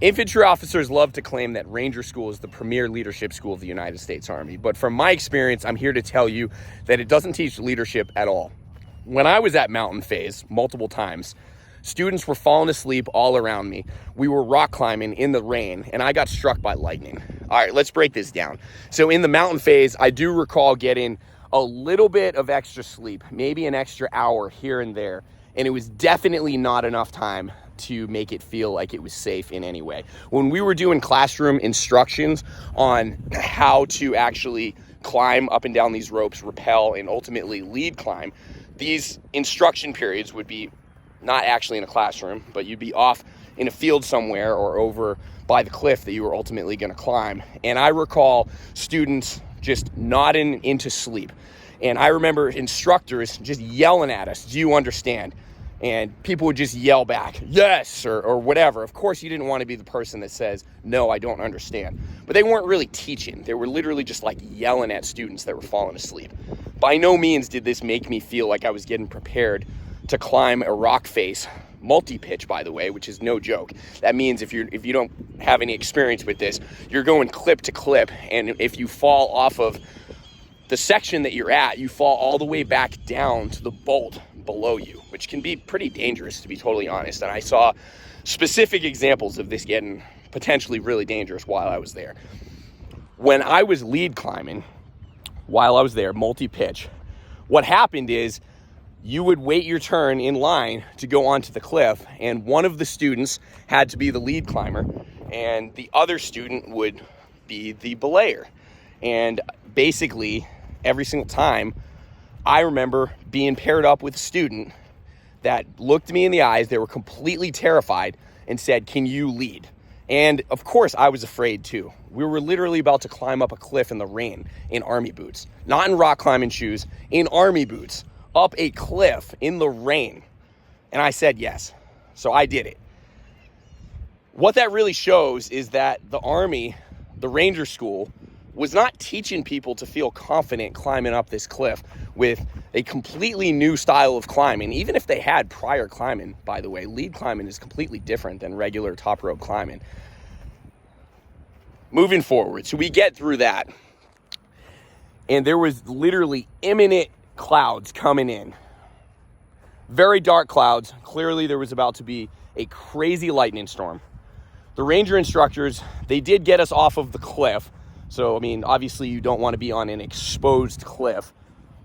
Infantry officers love to claim that Ranger School is the premier leadership school of the United States Army. But from my experience, I'm here to tell you that it doesn't teach leadership at all. When I was at mountain phase multiple times, students were falling asleep all around me. We were rock climbing in the rain, and I got struck by lightning. All right, let's break this down. So in the mountain phase, I do recall getting a little bit of extra sleep, maybe an extra hour here and there, and it was definitely not enough time to make it feel like it was safe in any way. When we were doing classroom instructions on how to actually climb up and down these ropes, rappel, and ultimately lead climb, these instruction periods would be not actually in a classroom, but you'd be off in a field somewhere or over by the cliff that you were ultimately going to climb. And I recall students just nodding into sleep. And I remember instructors just yelling at us, "Do you understand?" And people would just yell back, "Yes," or whatever. Of course, you didn't want to be the person that says, "No, I don't understand." But they weren't really teaching. They were literally just like yelling at students that were falling asleep. By no means did this make me feel like I was getting prepared to climb a rock face, multi-pitch, by the way, which is no joke. That means if you don't have any experience with this, you're going clip to clip. And if you fall off of the section that you're at, you fall all the way back down to the bolt below you, which can be pretty dangerous, to be totally honest. And I saw specific examples of this getting potentially really dangerous while I was there. When I was lead climbing, while I was there, multi-pitch, what happened is you would wait your turn in line to go onto the cliff, and one of the students had to be the lead climber, and the other student would be the belayer. And basically, every single time, I remember being paired up with a student that looked me in the eyes. They were completely terrified and said, "Can you lead?" And of course, I was afraid too. We were literally about to climb up a cliff in the rain in army boots, not in rock climbing shoes, in army boots, up a cliff in the rain. And I said yes. So I did it. What that really shows is that the Army, the Ranger School, was not teaching people to feel confident climbing up this cliff with a completely new style of climbing. Even if they had prior climbing, by the way, lead climbing is completely different than regular top rope climbing. Moving forward, so we get through that, and there was literally imminent clouds coming in. Very dark clouds. Clearly there was about to be a crazy lightning storm. The Ranger instructors, they did get us off of the cliff. So, I mean, obviously you don't want to be on an exposed cliff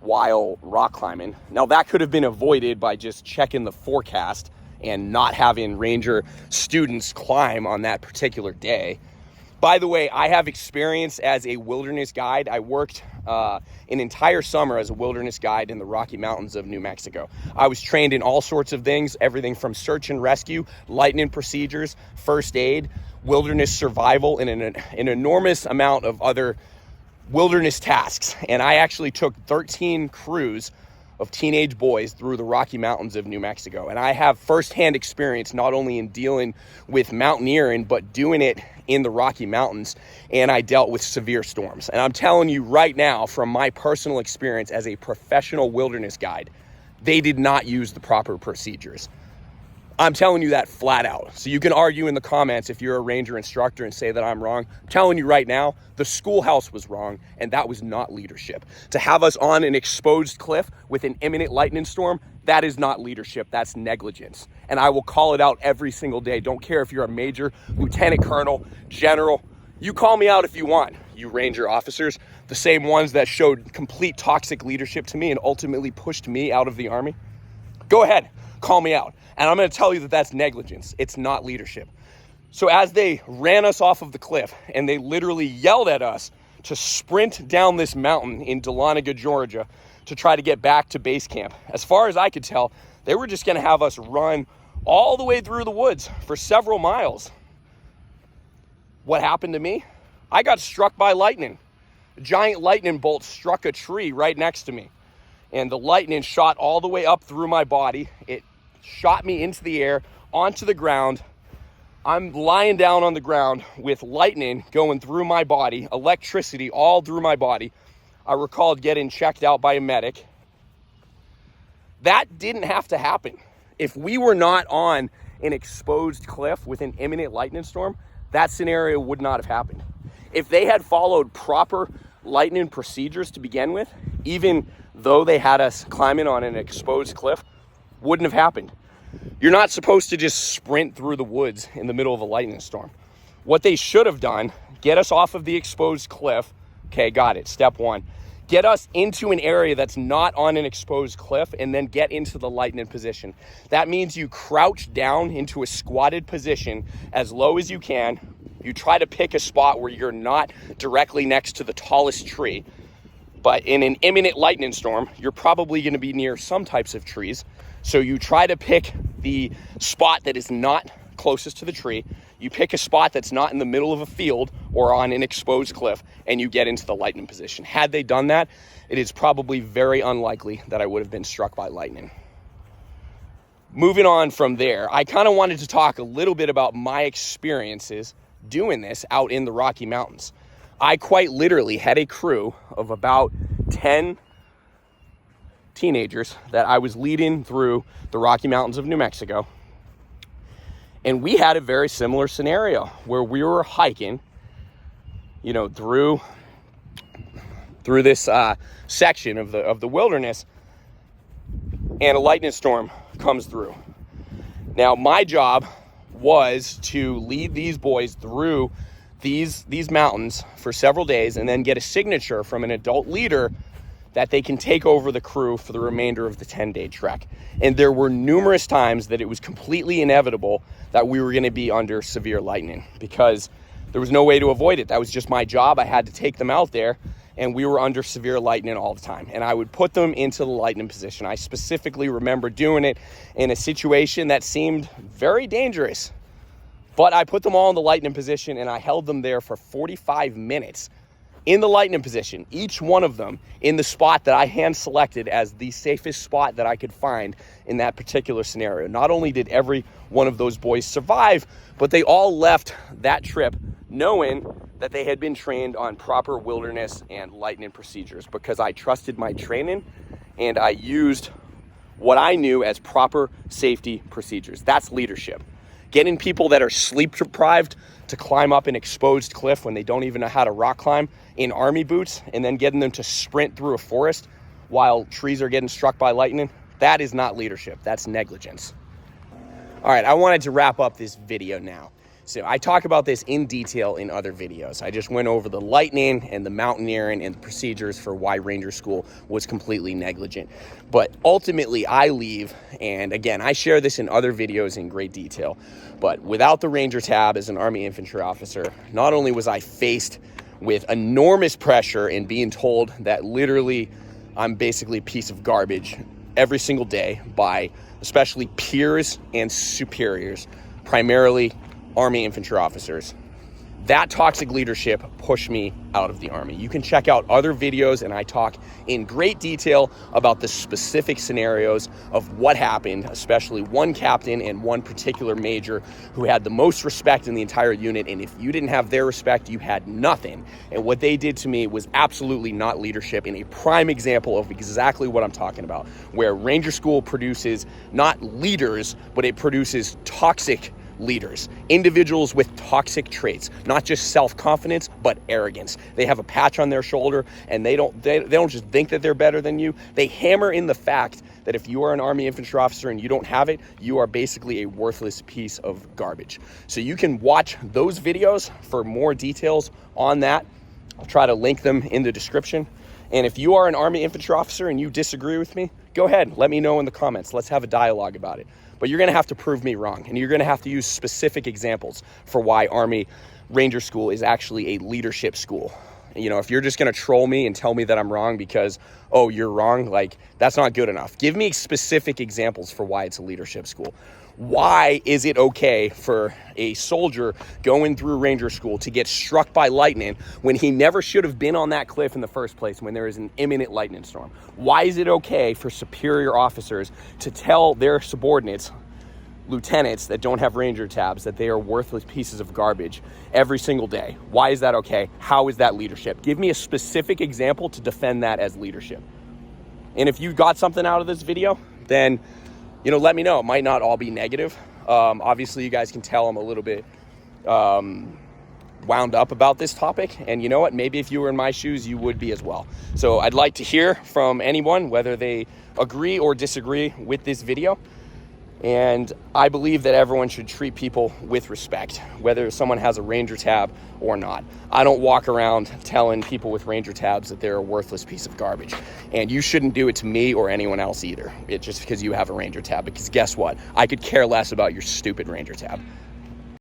while rock climbing. Now, that could have been avoided by just checking the forecast and not having Ranger students climb on that particular day. By the way, I have experience as a wilderness guide. I worked an entire summer as a wilderness guide in the Rocky Mountains of New Mexico. I was trained in all sorts of things, everything from search and rescue, lightning procedures, first aid, wilderness survival, and an enormous amount of other wilderness tasks. And I actually took 13 crews of teenage boys through the Rocky Mountains of New Mexico. And I have firsthand experience not only in dealing with mountaineering, but doing it in the Rocky Mountains. And I dealt with severe storms. And I'm telling you right now, from my personal experience as a professional wilderness guide, they did not use the proper procedures. I'm telling you that flat out. So you can argue in the comments if you're a Ranger instructor and say that I'm wrong. I'm telling you right now, the schoolhouse was wrong, and that was not leadership. To have us on an exposed cliff with an imminent lightning storm, that is not leadership, that's negligence. And I will call it out every single day. Don't care if you're a major, lieutenant colonel, general. You call me out if you want, you Ranger officers, the same ones that showed complete toxic leadership to me and ultimately pushed me out of the Army. Go ahead, call me out. And I'm going to tell you that that's negligence. It's not leadership. So as they ran us off of the cliff and they literally yelled at us to sprint down this mountain in Dahlonega, Georgia, to try to get back to base camp, as far as I could tell, they were just going to have us run all the way through the woods for several miles. What happened to me? I got struck by lightning. A giant lightning bolt struck a tree right next to me. And the lightning shot all the way up through my body. It shot me into the air, onto the ground. I'm lying down on the ground with lightning going through my body, electricity all through my body. I recalled getting checked out by a medic. That didn't have to happen. If we were not on an exposed cliff with an imminent lightning storm, that scenario would not have happened. If they had followed proper lightning procedures to begin with, even though they had us climbing on an exposed cliff, wouldn't have happened. You're not supposed to just sprint through the woods in the middle of a lightning storm. What they should have done, get us off of the exposed cliff. Okay, got it. Step one. Get us into an area that's not on an exposed cliff and then get into the lightning position. That means you crouch down into a squatted position as low as you can. You try to pick a spot where you're not directly next to the tallest tree. But in an imminent lightning storm, you're probably going to be near some types of trees. So you try to pick the spot that is not closest to the tree. You pick a spot that's not in the middle of a field or on an exposed cliff, and you get into the lightning position. Had they done that, it is probably very unlikely that I would have been struck by lightning. Moving on from there, I kind of wanted to talk a little bit about my experiences doing this out in the Rocky Mountains. I quite literally had a crew of about 10 teenagers that I was leading through the Rocky Mountains of New Mexico. And we had a very similar scenario where we were hiking, through this section of the wilderness, and a lightning storm comes through. Now, my job was to lead these boys through these mountains for several days and then get a signature from an adult leader that they can take over the crew for the remainder of the 10-day trek. And there were numerous times that it was completely inevitable that we were going to be under severe lightning because there was no way to avoid it. That was just my job. I had to take them out there, and we were under severe lightning all the time. And I would put them into the lightning position. I specifically remember doing it in a situation that seemed very dangerous. But I put them all in the lightning position, and I held them there for 45 minutes in the lightning position, each one of them in the spot that I hand selected as the safest spot that I could find in that particular scenario. Not only did every one of those boys survive, but they all left that trip knowing that they had been trained on proper wilderness and lightning procedures because I trusted my training and I used what I knew as proper safety procedures. That's leadership. Getting people that are sleep deprived to climb up an exposed cliff when they don't even know how to rock climb in army boots and then getting them to sprint through a forest while trees are getting struck by lightning, that is not leadership. That's negligence. All right, I wanted to wrap up this video now. So I talk about this in detail in other videos. I just went over the lightning and the mountaineering and the procedures for why Ranger School was completely negligent. But ultimately I leave, and again, I share this in other videos in great detail, but without the Ranger tab as an Army infantry officer, not only was I faced with enormous pressure and being told that literally I'm basically a piece of garbage every single day by especially peers and superiors, primarily Army infantry officers. That toxic leadership pushed me out of the Army. You can check out other videos and I talk in great detail about the specific scenarios of what happened, especially one captain and one particular major who had the most respect in the entire unit, and if you didn't have their respect, you had nothing. And what they did to me was absolutely not leadership, and a prime example of exactly what I'm talking about, where Ranger School produces not leaders, but it produces toxic leaders, individuals with toxic traits, not just self-confidence, but arrogance. They have a patch on their shoulder and they don't just think that they're better than you. They hammer in the fact that if you are an Army infantry officer and you don't have it, you are basically a worthless piece of garbage. So you can watch those videos for more details on that. I'll try to link them in the description. And if you are an Army infantry officer and you disagree with me, go ahead, let me know in the comments. Let's have a dialogue about it. But you're going to have to prove me wrong, and you're going to have to use specific examples for why Army Ranger School is actually a leadership school. You know, if you're just going to troll me and tell me that I'm wrong because, oh, you're wrong, like, that's not good enough. Give me specific examples for why it's a leadership school. Why is it okay for a soldier going through Ranger School to get struck by lightning when he never should have been on that cliff in the first place when there is an imminent lightning storm? Why is it okay for superior officers to tell their subordinates, lieutenants that don't have Ranger tabs, that they are worthless pieces of garbage every single day? Why is that okay? How is that leadership? Give me a specific example to defend that as leadership. And if you got something out of this video, then let me know. It might not all be negative. Obviously, you guys can tell I'm a little bit wound up about this topic, and you know what, maybe if you were in my shoes you would be as well. So I'd like to hear from anyone whether they agree or disagree with this video, and I believe that everyone should treat people with respect, whether someone has a Ranger tab or not. I don't walk around telling people with Ranger tabs that they're a worthless piece of garbage, and you shouldn't do it to me or anyone else either, just because you have a Ranger tab, because guess what, I could care less about your stupid Ranger tab.